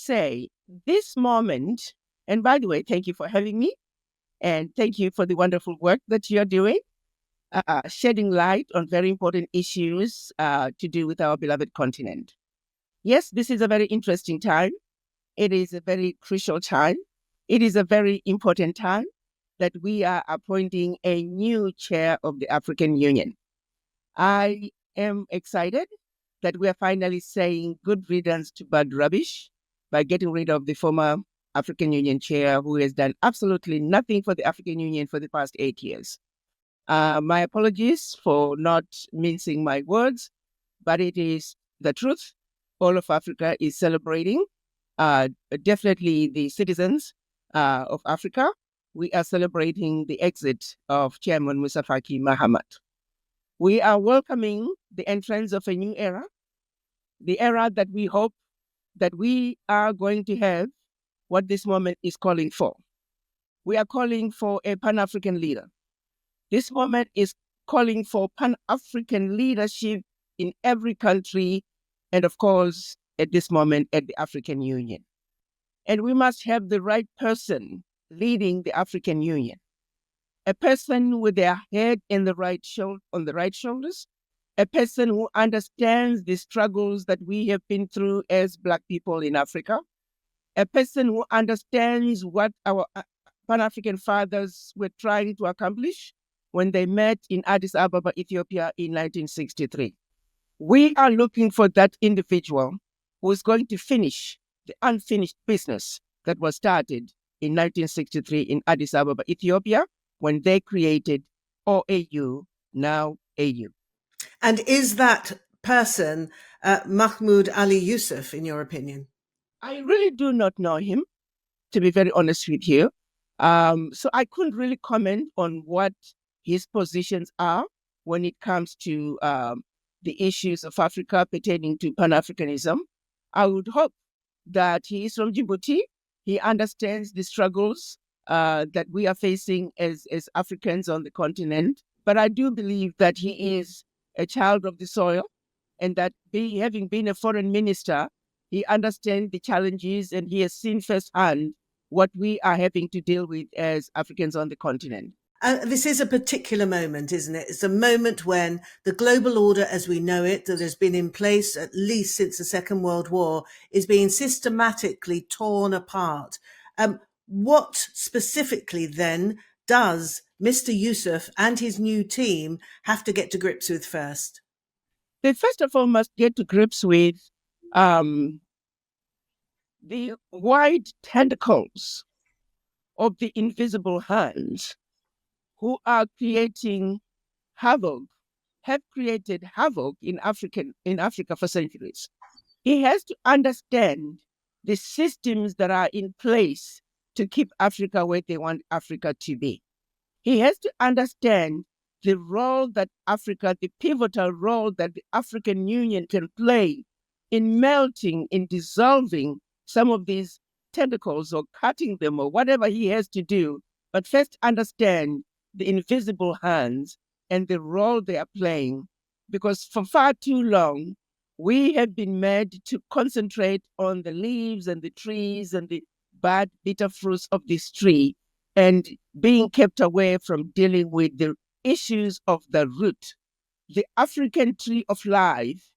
say this moment, and by the way, thank you for having me, and thank you for the wonderful work that you're doing, shedding light on very important issues to do with our beloved continent. Yes, this is a very interesting time. It is a very crucial time. It is a very important time that we are appointing a new chair of the African Union. I am excited that we are finally saying good riddance to bad rubbish by getting rid of the former African Union chair who has done absolutely nothing for the African Union for the past 8 years. My apologies for not mincing my words, but it is the truth. All of Africa is celebrating, definitely the citizens of Africa. We are celebrating the exit of Chairman Musa Faki Mahamat. We are welcoming the entrance of a new era, the era that we hope that we are going to have what this moment is calling for. We are calling for a Pan-African leader. This moment is calling for Pan-African leadership in every country, and of course, at this moment, at the African Union. And we must have the right person leading the African Union. A person with their head on the right shoulders, a person who understands the struggles that we have been through as Black people in Africa, a person who understands what our Pan-African fathers were trying to accomplish when they met in Addis Ababa, Ethiopia in 1963. We are looking for that individual who is going to finish the unfinished business that was started in 1963 in Addis Ababa, Ethiopia, when they created OAU, now AU. And is that person Mahmoud Ali Yusuf, in your opinion? I really do not know him, to be very honest with you. So I couldn't really comment on what his positions are when it comes to the issues of Africa pertaining to Pan-Africanism. I would hope that he is from Djibouti. He understands the struggles that we are facing as Africans on the continent. But I do believe that he is a child of the soil, and that having been a foreign minister, he understands the challenges and he has seen firsthand what we are having to deal with as Africans on the continent. This is a particular moment, isn't it? It's a moment when the global order as we know it, that has been in place at least since the Second World War, is being systematically torn apart. What specifically then does Mr. Yusuf and his new team have to get to grips with first? They first of all must get to grips with the wide tentacles of the invisible hands who are creating havoc, have created havoc in Africa for centuries. He has to understand the systems that are in place to keep Africa where they want Africa to be. He has to understand the role that Africa, the pivotal role that the African Union can play in melting, in dissolving some of these tentacles or cutting them or whatever he has to do. But first understand the invisible hands and the role they are playing, because for far too long, we have been made to concentrate on the leaves and the trees and the bad, bitter fruits of this tree and being kept away from dealing with the issues of the root. The African tree of life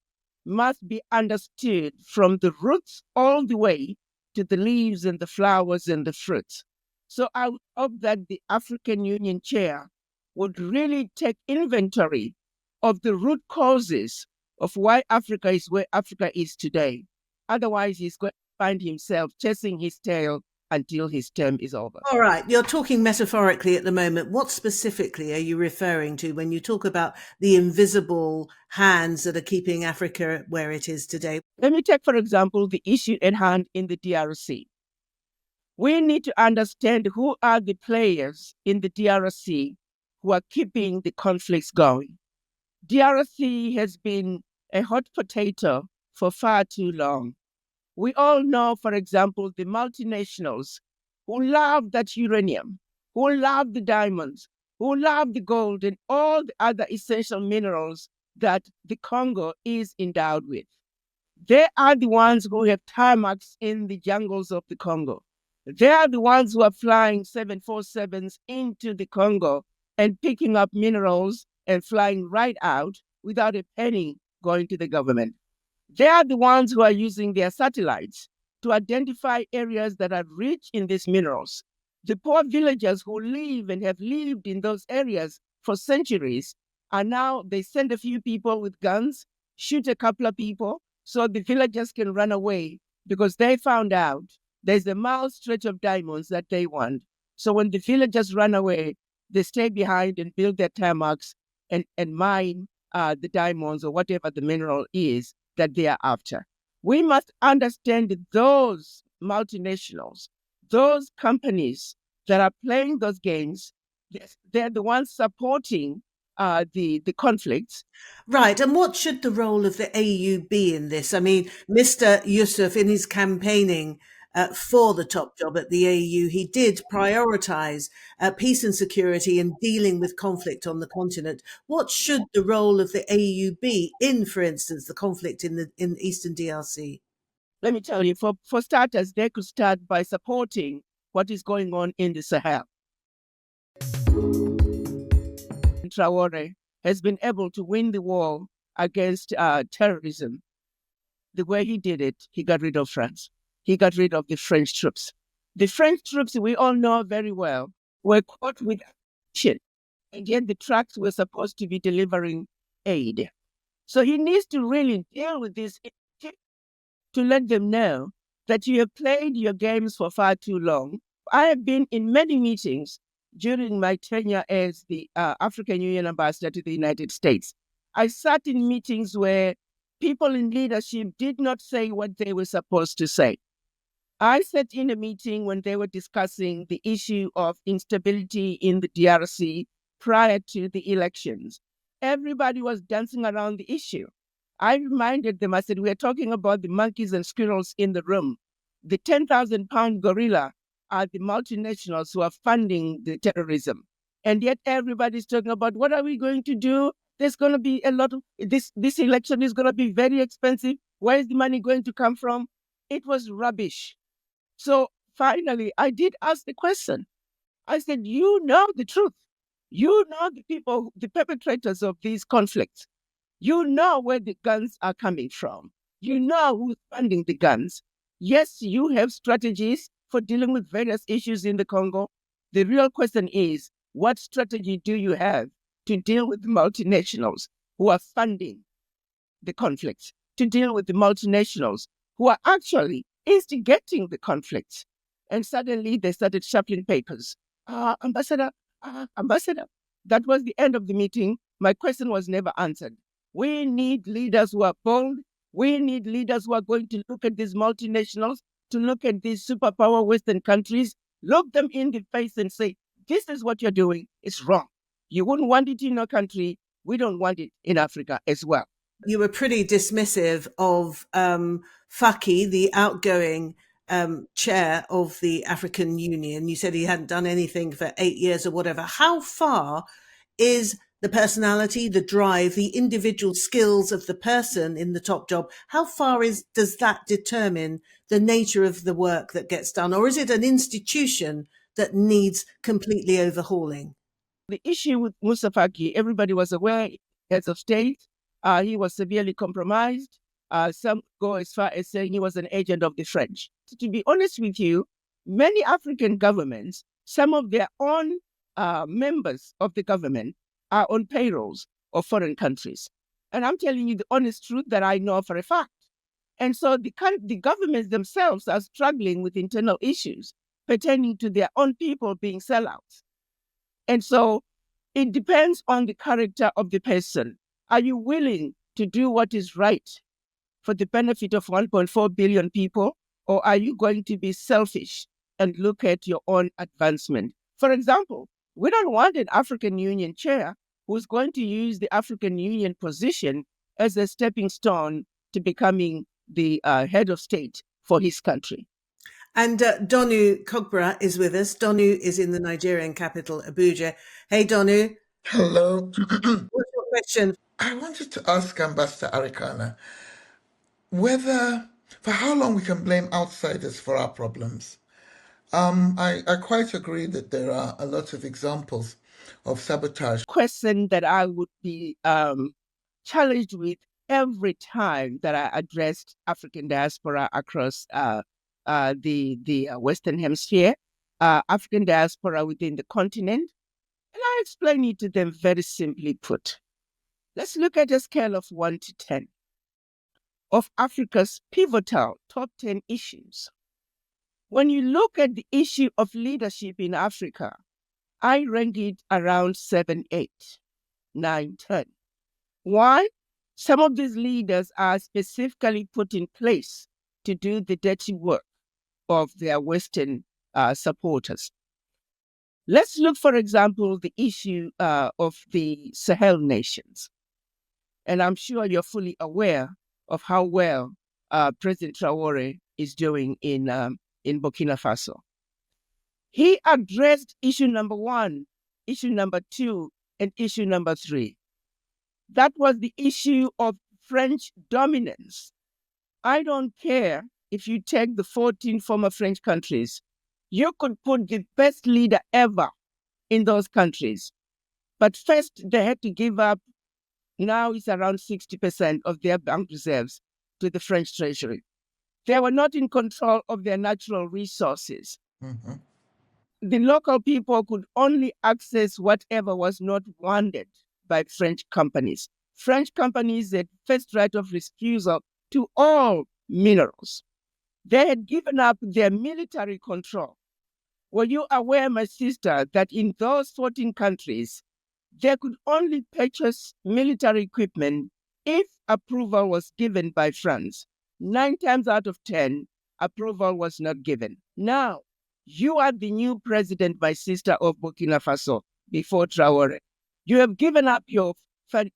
must be understood from the roots all the way to the leaves and the flowers and the fruits. So I hope that the African Union chair would really take inventory of the root causes of why Africa is where Africa is today. Otherwise, he's going to find himself chasing his tail until his term is over. All right, you're talking metaphorically at the moment. What specifically are you referring to when you talk about the invisible hands that are keeping Africa where it is today? Let me take, for example, the issue at hand in the DRC. We need to understand who are the players in the DRC who are keeping the conflicts going. DRC has been a hot potato for far too long. We all know, for example, the multinationals who love that uranium, who love the diamonds, who love the gold and all the other essential minerals that the Congo is endowed with. They are the ones who have tarmacs in the jungles of the Congo. They are the ones who are flying 747s into the Congo and picking up minerals and flying right out without a penny going to the government. They are the ones who are using their satellites to identify areas that are rich in these minerals. The poor villagers who live and have lived in those areas for centuries are now, they send a few people with guns, shoot a couple of people, so the villagers can run away because they found out there's a mile stretch of diamonds that they want. So when the villagers run away, they stay behind and build their tarmacs and mine the diamonds or whatever the mineral is that they are after. We must understand those multinationals, those companies that are playing those games, they're the ones supporting the conflicts. Right. And what should the role of the AU be in this? I mean, Mr. Yusuf, in his campaigning for the top job at the AU, he did prioritize peace and security and dealing with conflict on the continent. What should the role of the AU be in, for instance, the conflict in Eastern DRC? Let me tell you, for starters, they could start by supporting what is going on in the Sahel. Traore has been able to win the war against terrorism. The way he did it, he got rid of France. He got rid of the French troops. The French troops, we all know very well, were caught with action, and yet the trucks were supposed to be delivering aid. So he needs to really deal with this to let them know that you have played your games for far too long. I have been in many meetings during my tenure as the African Union ambassador to the United States. I sat in meetings where people in leadership did not say what they were supposed to say. I sat in a meeting when they were discussing the issue of instability in the DRC prior to the elections. Everybody was dancing around the issue. I reminded them, I said, we're talking about the monkeys and squirrels in the room. The 10,000-pound gorilla are the multinationals who are funding the terrorism. And yet everybody's talking about what are we going to do? There's going to be a lot of this election is going to be very expensive. Where is the money going to come from? It was rubbish. So finally, I did ask the question. I said, you know the truth. You know the people, the perpetrators of these conflicts. You know where the guns are coming from. You know who's funding the guns. Yes, you have strategies for dealing with various issues in the Congo. The real question is, what strategy do you have to deal with the multinationals who are funding the conflicts, to deal with the multinationals who are actually instigating the conflicts? And suddenly they started shuffling papers. Ambassador, Ambassador. That was the end of the meeting. My question was never answered. We need leaders who are bold. We need leaders who are going to look at these multinationals, to look at these superpower Western countries, look them in the face and say, this is what you're doing. It's wrong. You wouldn't want it in your country. We don't want it in Africa as well. You were pretty dismissive of Faki, the outgoing chair of the African Union. You said he hadn't done anything for 8 years or whatever. How far is the personality, the drive, the individual skills of the person in the top job, how far does that determine the nature of the work that gets done? Or is it an institution that needs completely overhauling? The issue with Musa Faki, everybody was aware, heads of state, he was severely compromised. Some go as far as saying he was an agent of the French. To be honest with you, many African governments, some of their own members of the government are on payrolls of foreign countries. And I'm telling you the honest truth that I know for a fact. And so the governments themselves are struggling with internal issues pertaining to their own people being sellouts. And so it depends on the character of the person. Are you willing to do what is right for the benefit of 1.4 billion people? Or are you going to be selfish and look at your own advancement? For example, we don't want an African Union chair who's going to use the African Union position as a stepping stone to becoming the head of state for his country. And Donu Kogbra is with us. Donu is in the Nigerian capital, Abuja. Hey, Donu. Hello. What's your question? I wanted to ask Ambassador Arikana, whether for how long we can blame outsiders for our problems. I quite agree that there are a lot of examples of sabotage. Question that I would be challenged with every time that I addressed African diaspora across the Western Hemisphere, African diaspora within the continent, and I explain it to them very simply put. Let's look at a scale of 1 to 10 of Africa's pivotal top 10 issues. When you look at the issue of leadership in Africa, I rank it around 7, 8, 9, 10. Why? Some of these leaders are specifically put in place to do the dirty work of their Western supporters. Let's look, for example, the issue of the Sahel nations. And I'm sure you're fully aware of how well President Traore is doing in Burkina Faso. He addressed issue number 1, issue number 2, and issue number 3. That was the issue of French dominance. I don't care if you take the 14 former French countries. You could put the best leader ever in those countries. But first, they had to give up, now it's around 60% of their bank reserves to the French treasury. They were not in control of their natural resources. Mm-hmm. The local people could only access whatever was not wanted by French companies. French companies had first right of refusal to all minerals. They had given up their military control. Were you aware, my sister, that in those 14 countries, they could only purchase military equipment if approval was given by France? 9 times out of 10, approval was not given. Now, you are the new president, my sister, of Burkina Faso before Traore. You have given up your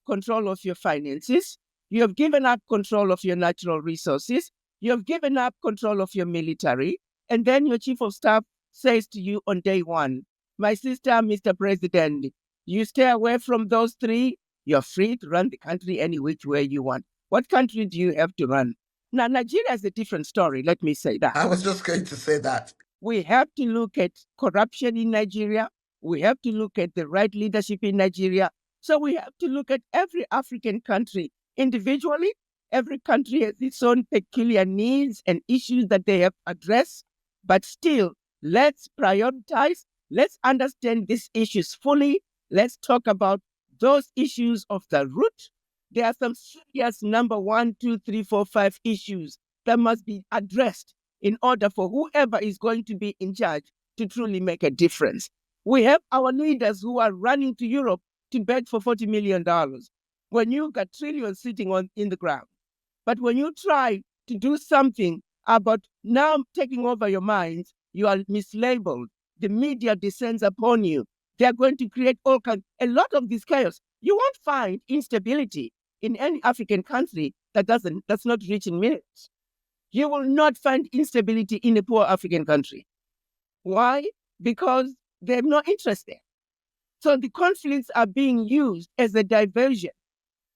control of your finances. You have given up control of your natural resources. You have given up control of your military. And then your chief of staff says to you on day 1, my sister, Mr. President, you stay away from those 3. You're free to run the country any which way you want. What country do you have to run? Now, Nigeria is a different story, let me say that. I was just going to say that. We have to look at corruption in Nigeria. We have to look at the right leadership in Nigeria. So we have to look at every African country individually. Every country has its own peculiar needs and issues that they have addressed. But still, let's prioritize. Let's understand these issues fully. Let's talk about those issues of the root. There are some serious number 1, 2, 3, 4, 5 issues that must be addressed in order for whoever is going to be in charge to truly make a difference. We have our leaders who are running to Europe to beg for $40 million when you've got trillions sitting in the ground. But when you try to do something about now taking over your minds, you are mislabeled. The media descends upon you. They are going to create a lot of this chaos. You won't find instability in any African country that's not rich in minerals. You will not find instability in a poor African country. Why? Because they have no interest there. So the conflicts are being used as a diversion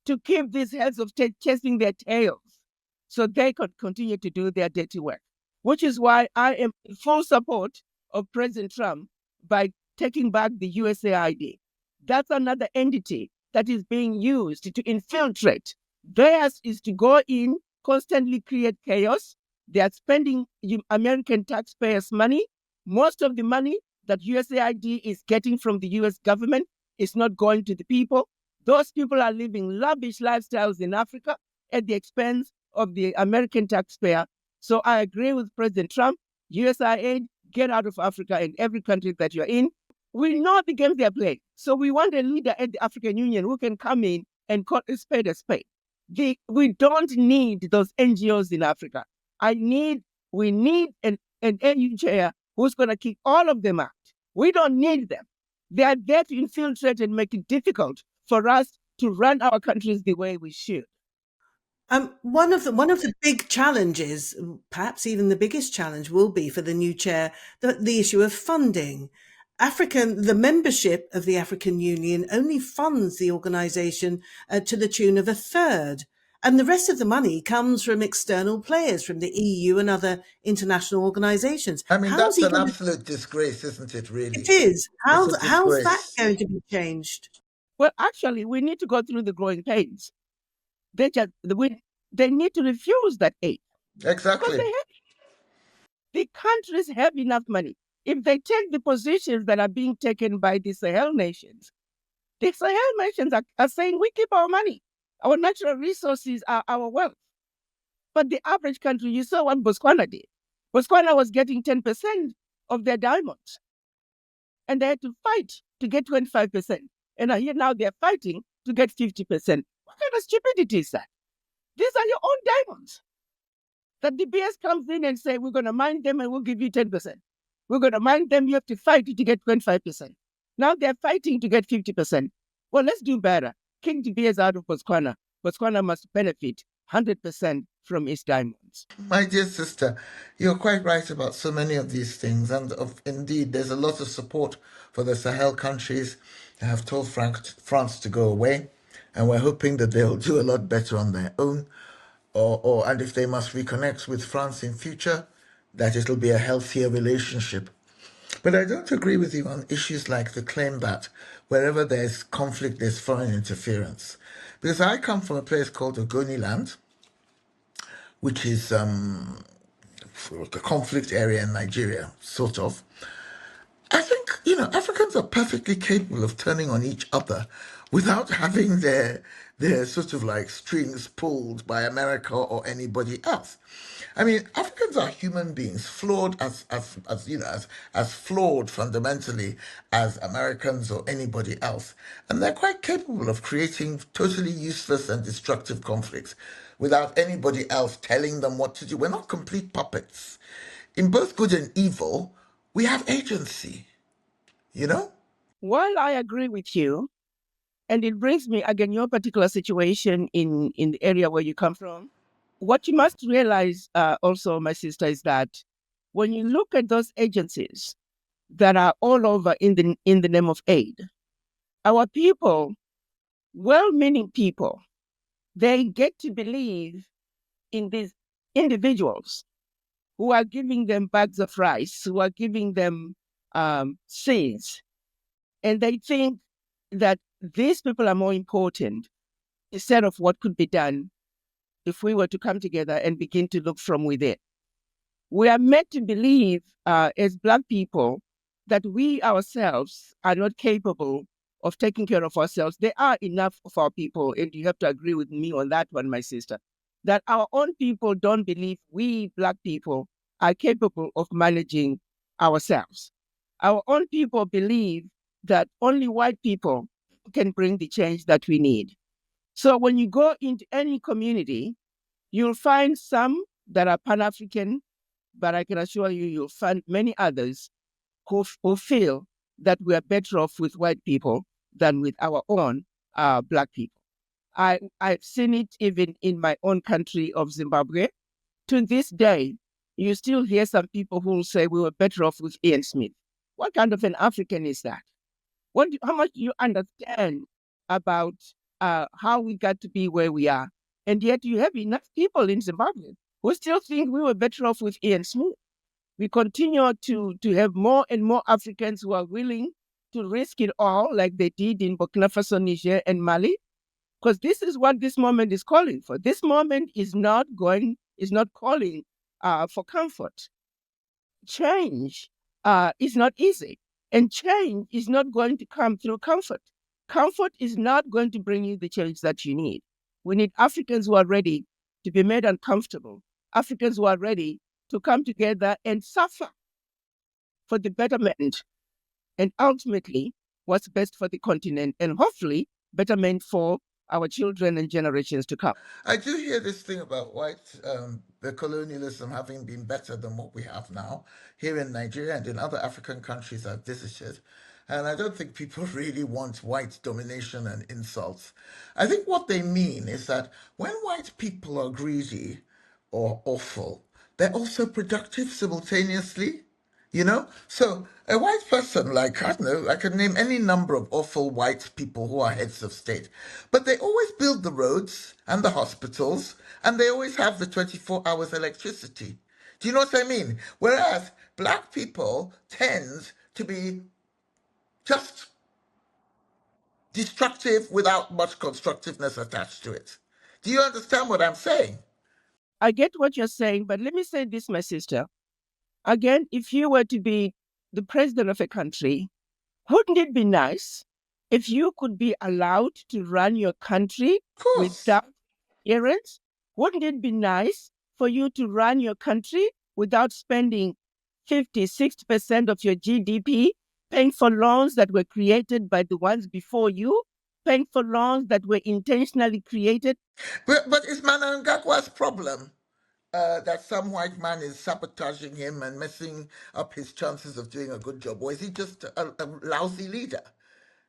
to keep these heads of state chasing their tails so they could continue to do their dirty work, which is why I am in full support of President Trump by taking back the USAID. That's another entity that is being used to infiltrate. Theirs is to go in, constantly create chaos. They are spending American taxpayers' money. Most of the money that USAID is getting from the US government is not going to the people. Those people are living lavish lifestyles in Africa at the expense of the American taxpayer. So I agree with President Trump. USAID, get out of Africa and every country that you're in. We know the game they're playing. So we want a leader at the African Union who can come in and call a spade a spade. We don't need those NGOs in Africa. We need an AU chair who's going to kick all of them out. We don't need them. They are there to infiltrate and make it difficult for us to run our countries the way we should. One of the big challenges, perhaps even the biggest challenge, will be for the new chair the issue of funding. The membership of the African Union only funds the organisation to the tune of 1/3. And the rest of the money comes from external players, from the EU and other international organizations. I mean, How's that's he an going to? absolute disgrace, isn't it, It really? is. It's a How's that disgrace. going to be changed? Well, actually, we need to go through the growing pains. They just they need to refuse that aid because Exactly. the countries have enough money. If they take the positions that are being taken by the Sahel nations are saying we keep our money. Our natural resources are our wealth. But the average country, you saw what Botswana did. Botswana was getting 10% of their diamonds, and they had to fight to get 25%. And here now they're fighting to get 50%. What kind of stupidity is that? These are your own diamonds. That the BS comes in and say, we're going to mine them and we'll give you 10%. We're going to mine them, you have to fight to get 25%. Now they're fighting to get 50%. Well, let's do better. King De Beers out of Botswana. Botswana must benefit 100% from its diamonds. My dear sister, you're quite right about so many of these things. And indeed, there's a lot of support for the Sahel countries. I have told France to go away, and we're hoping that they'll do a lot better on their own. And if they must reconnect with France in future, that it'll be a healthier relationship. But I don't agree with you on issues like the claim that wherever there's conflict, there's foreign interference. Because I come from a place called Ogoniland, which is a conflict area in Nigeria, sort of. I think, Africans are perfectly capable of turning on each other without having their sort of like strings pulled by America or anybody else. I mean, Africans are human beings, flawed as flawed fundamentally as Americans or anybody else. And they're quite capable of creating totally useless and destructive conflicts without anybody else telling them what to do. We're not complete puppets. In both good and evil, we have agency, you know? While I agree with you, and it brings me again your particular situation in the area where you come from, what you must realize also, my sister, is that when you look at those agencies that are all over in the name of aid, our people, well-meaning people, they get to believe in these individuals who are giving them bags of rice, who are giving them seeds, and they think that these people are more important instead of what could be done if we were to come together and begin to look from within. We are meant to believe as Black people that we ourselves are not capable of taking care of ourselves. There are enough of our people, and you have to agree with me on that one, my sister, that our own people don't believe we Black people are capable of managing ourselves. Our own people believe that only white people can bring the change that we need. So when you go into any community, you'll find some that are Pan-African, but I can assure you, you'll find many others who feel that we are better off with white people than with our own Black people. I've seen it even in my own country of Zimbabwe. To this day, you still hear some people who will say we were better off with Ian Smith. What kind of an African is that? How much do you understand about how we got to be where we are? And yet you have enough people in Zimbabwe who still think we were better off with Ian Smith. We continue to have more and more Africans who are willing to risk it all, like they did in Burkina Faso, Niger, and Mali, because this is what this moment is calling for. This moment is not calling for comfort. Change is not easy, and change is not going to come through comfort. Comfort is not going to bring you the change that you need. We need Africans who are ready to be made uncomfortable, Africans who are ready to come together and suffer for the betterment and ultimately what's best for the continent and hopefully betterment for our children and generations to come. I do hear this thing about the colonialism having been better than what we have now here in Nigeria and in other African countries I've visited. And I don't think people really want white domination and insults. I think what they mean is that when white people are greedy or awful, they're also productive simultaneously. You know? So a white person, like, I don't know, I can name any number of awful white people who are heads of state, but they always build the roads and the hospitals, and they always have the 24 hours electricity. Do you know what I mean? Whereas black people tend to be just destructive without much constructiveness attached to it. Do you understand what I'm saying? I get what you're saying, but let me say this, my sister. Again, if you were to be the president of a country, wouldn't it be nice if you could be allowed to run your country Of course. without interference? Wouldn't it be nice for you to run your country without spending 50, 60% of your GDP paying for loans that were created by the ones before you, paying for loans that were intentionally created? But it's Mnangagwa's problem that some white man is sabotaging him and messing up his chances of doing a good job? Or is he just a lousy leader?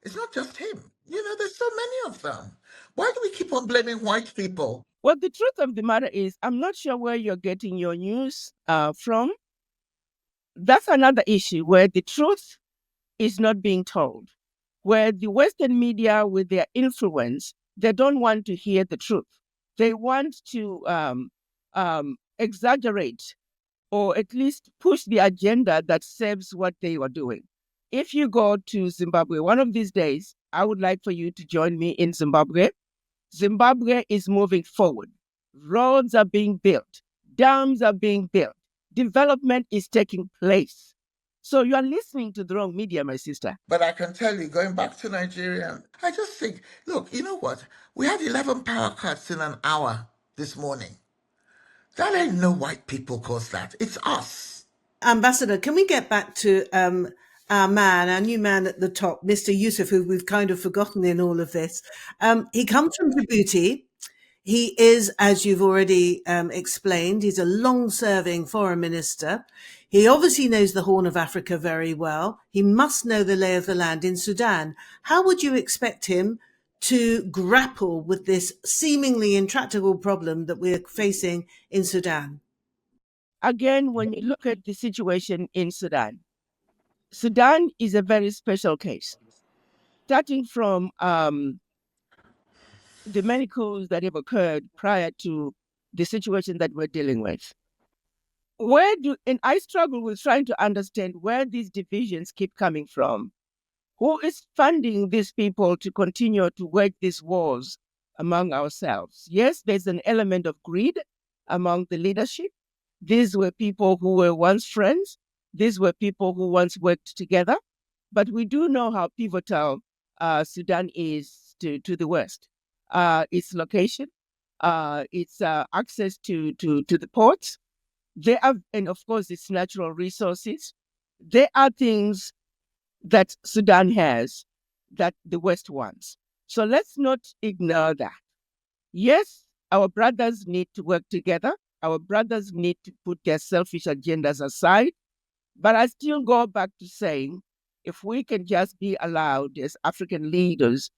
It's not just him. You know, there's so many of them. Why do we keep on blaming white people? Well, the truth of the matter is, I'm not sure where you're getting your news from. That's another issue where the truth is not being told, where the Western media, with their influence, they don't want to hear the truth. They want to exaggerate or at least push the agenda that serves what they are doing. If you go to Zimbabwe one of these days, I would like for you to join me in Zimbabwe. Zimbabwe is moving forward. Roads are being built, dams are being built, development is taking place. So you are listening to the wrong media, my sister. But I can tell you, going back to Nigeria, I just think, look, you know what? We had 11 power cuts in an hour this morning. That ain't no white people caused that. It's us. Ambassador, can we get back to our new man at the top, Mr. Yusuf, who we've kind of forgotten in all of this? He comes from Djibouti. He is, as you've already explained, he's a long-serving foreign minister. He obviously knows the Horn of Africa very well. He must know the lay of the land in Sudan. How would you expect him to grapple with this seemingly intractable problem that we're facing in Sudan? Again, when you look at the situation in Sudan, Sudan is a very special case. Starting from the many coups that have occurred prior to the situation that we're dealing with. And I struggle with trying to understand where these divisions keep coming from. Who is funding these people to continue to wage these wars among ourselves? Yes, there's an element of greed among the leadership. These were people who were once friends. These were people who once worked together. But we do know how pivotal Sudan is to the West. Its location, its access to the ports, and of course its natural resources. There are things that Sudan has that the West wants. So let's not ignore that. Yes, our brothers need to work together. Our brothers need to put their selfish agendas aside. But I still go back to saying, if we can just be allowed as African leaders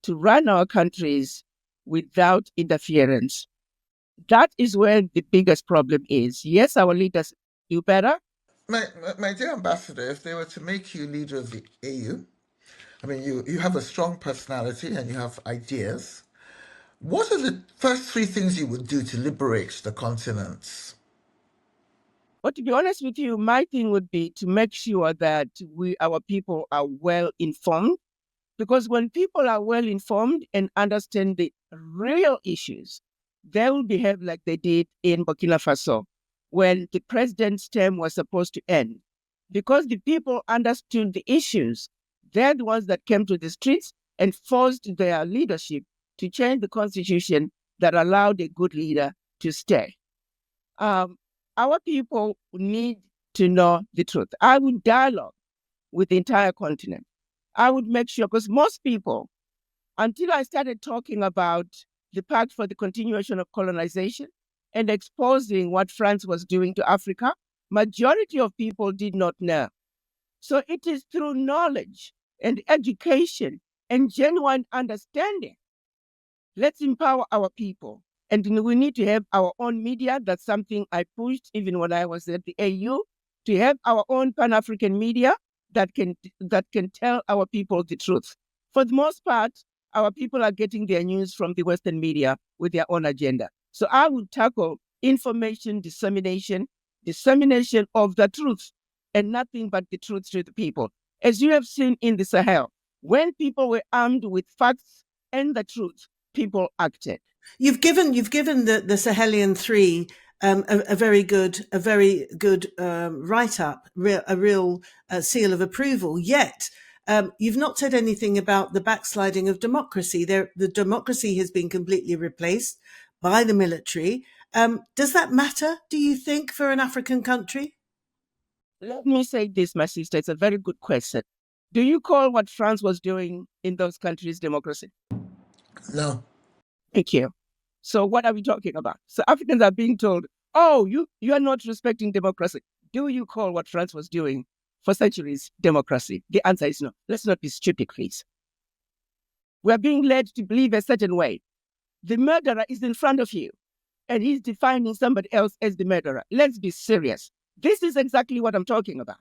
to run our countries without interference, that is where the biggest problem is. Yes, our leaders do better. My dear ambassador, if they were to make you leader of the AU, I mean, you have a strong personality and you have ideas. What are the first three things you would do to liberate the continent? But to be honest with you, my thing would be to make sure that our people are well informed. Because when people are well informed and understand the real issues, they will behave like they did in Burkina Faso when the president's term was supposed to end. Because the people understood the issues, they're the ones that came to the streets and forced their leadership to change the constitution that allowed a good leader to stay. Our people need to know the truth. I would dialogue with the entire continent. I would make sure, because most people, until I started talking about the Pact for the Continuation of Colonization and exposing what France was doing to Africa, majority of people did not know. So it is through knowledge and education and genuine understanding. Let's empower our people. And we need to have our own media. That's something I pushed even when I was at the AU, to have our own Pan-African media that can tell our people the truth. For the most part, our people are getting their news from the Western media with their own agenda. So I would tackle information dissemination of the truth, and nothing but the truth to the people. As you have seen in the Sahel, when people were armed with facts and the truth, people acted. You've given the Sahelian Three a very good write up, a real seal of approval. Yet you've not said anything about the backsliding of democracy. The democracy has been completely replaced by the military. Does that matter, do you think, for an African country? Let me say this, my sister. It's a very good question. Do you call what France was doing in those countries democracy? No. Thank you. So what are we talking about? So Africans are being told, oh, you are not respecting democracy. Do you call what France was doing for centuries democracy? The answer is no. Let's not be stupid, please. We are being led to believe a certain way. The murderer is in front of you, and he's defining somebody else as the murderer. Let's be serious. This is exactly what I'm talking about.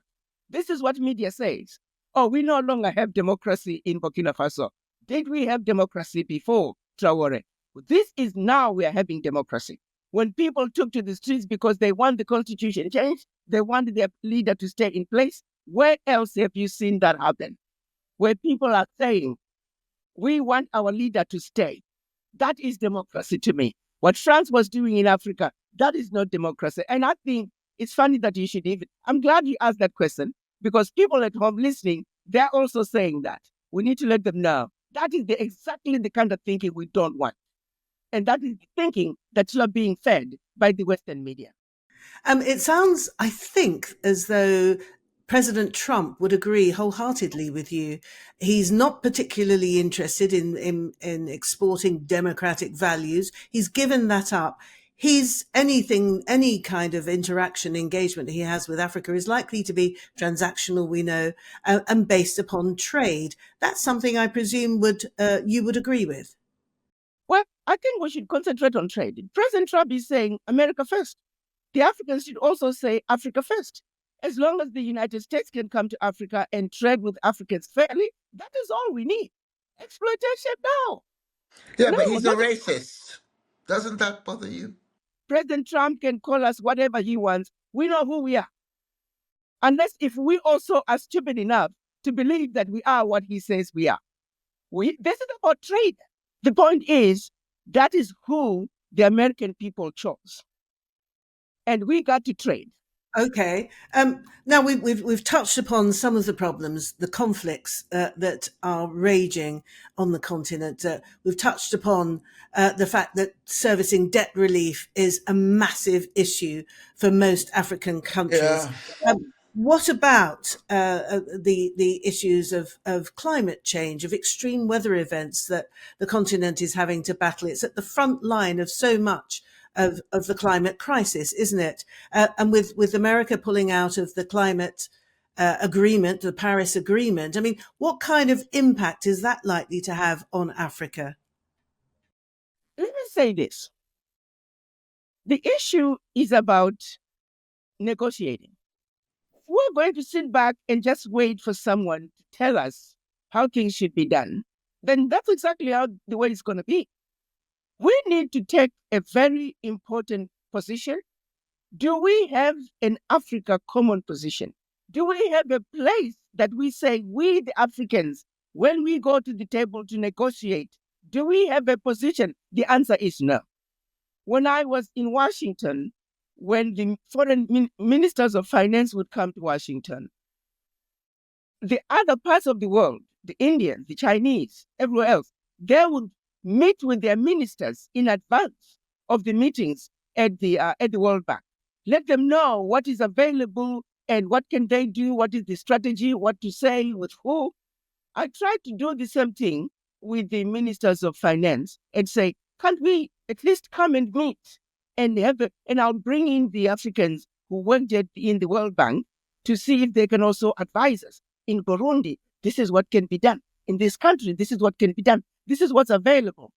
This is what media says. Oh, we no longer have democracy in Burkina Faso. Did we have democracy before Traore? This is now we are having democracy. When people took to the streets because they want the constitution changed, they wanted their leader to stay in place, where else have you seen that happen? Where people are saying, we want our leader to stay. That is democracy to me. What France was doing in Africa, that is not democracy. And I think it's funny that you should even, I'm glad you asked that question, because people at home listening, they're also saying that. We need to let them know. That is exactly the kind of thinking we don't want. And that is the thinking that you are being fed by the Western media. It sounds, I think, as though President Trump would agree wholeheartedly with you. He's not particularly interested in exporting democratic values. He's given that up. Any kind of interaction, engagement he has with Africa is likely to be transactional, we know, and based upon trade. That's something I presume you would agree with. Well, I think we should concentrate on trade. President Trump is saying America first. The Africans should also say Africa first. As long as the United States can come to Africa and trade with Africans fairly, that is all we need. Exploitation now. Yeah, but he's a racist. Doesn't that bother you? President Trump can call us whatever he wants. We know who we are. Unless if we also are stupid enough to believe that we are what he says we are. This is about trade. The point is, that is who the American people chose. And we got to trade. Okay. Now we've touched upon some of the problems, the conflicts that are raging on the continent. We've touched upon the fact that servicing debt relief is a massive issue for most African countries. Yeah. What about the issues of climate change, of extreme weather events that the continent is having to battle? It's at the front line of so much of the climate crisis, isn't it? And with America pulling out of the climate agreement, the Paris Agreement, I mean, what kind of impact is that likely to have on Africa? Let me say this. The issue is about negotiating. We're going to sit back and just wait for someone to tell us how things should be done. Then that's exactly how the way it's going to be. We need to take a very important position. Do we have an Africa common position? Do we have a place that we say, we the Africans, when we go to the table to negotiate, do we have a position? The answer is no. When I was in Washington, when the foreign ministers of finance would come to Washington, the other parts of the world, the Indians, the Chinese, everywhere else, they would meet with their ministers in advance of the meetings at the World Bank. Let them know what is available and what can they do, what is the strategy, what to say, with who. I tried to do the same thing with the ministers of finance and say, can't we at least come and meet and I'll bring in the Africans who worked in the World Bank to see if they can also advise us. In Burundi, this is what can be done. In this country, this is what can be done. This is what's available.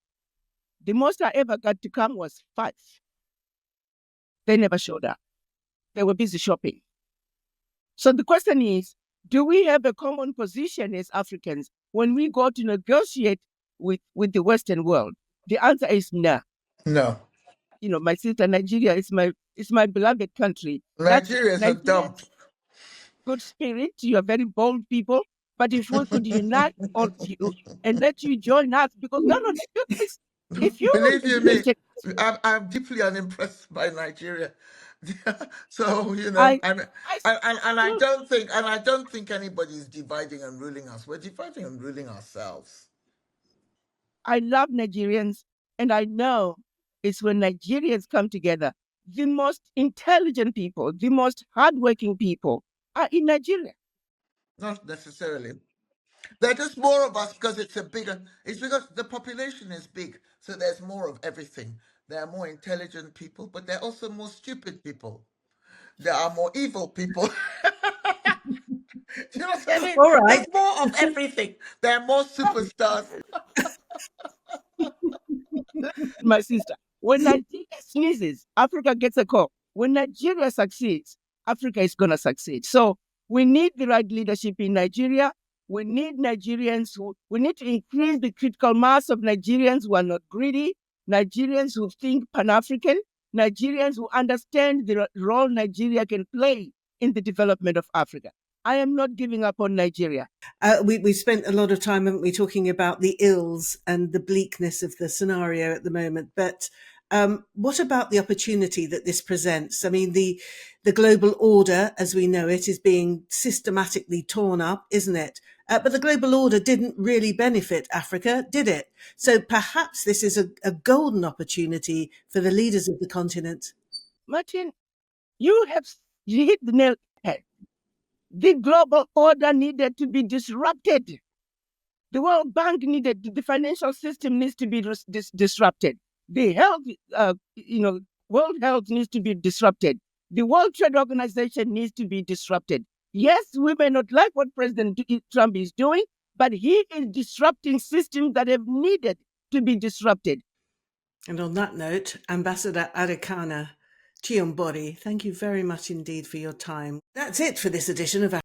The most I ever got to come was 5. They never showed up. They were busy shopping. So the question is, do we have a common position as Africans when we go to negotiate with the Western world? The answer is no. No. My sister, Nigeria is my beloved country. Nigeria is a Nigerians, dump. good spirit. You are very bold people. But if we could unite all of you and let you join us, because none of you guys, if you Believe you me, listen, I'm deeply unimpressed by Nigeria. So I and still I don't think anybody is dividing and ruling us. We're dividing and ruling ourselves. I love Nigerians, and I know it's when Nigerians come together, the most intelligent people, the most hardworking people are in Nigeria. Not necessarily. There are just more of us because it's because the population is big, so there's more of everything. There are more intelligent people, but there are also more stupid people. There are more evil people. Do you know what I mean? All right. There's more of everything. There are more superstars. My sister, when Nigeria sneezes, Africa gets a call. When Nigeria succeeds, Africa is going to succeed. So we need the right leadership in Nigeria. We need we need to increase the critical mass of Nigerians who are not greedy, Nigerians who think Pan-African, Nigerians who understand the role Nigeria can play in the development of Africa. I am not giving up on Nigeria. We spent a lot of time, haven't we, talking about the ills and the bleakness of the scenario at the moment. But what about the opportunity that this presents? I mean, the global order, as we know it, is being systematically torn up, isn't it? But the global order didn't really benefit Africa, did it? So perhaps this is a golden opportunity for the leaders of the continent. Martin, you hit the nail on the head. The global order needed to be disrupted. The World Bank the financial system needs to be disrupted. The health, World Health needs to be disrupted. The World Trade Organization needs to be disrupted. Yes, we may not like what President Trump is doing, but he is disrupting systems that have needed to be disrupted. And on that note, Ambassador Adekana Chiombori, thank you very much indeed for your time. That's it for this edition of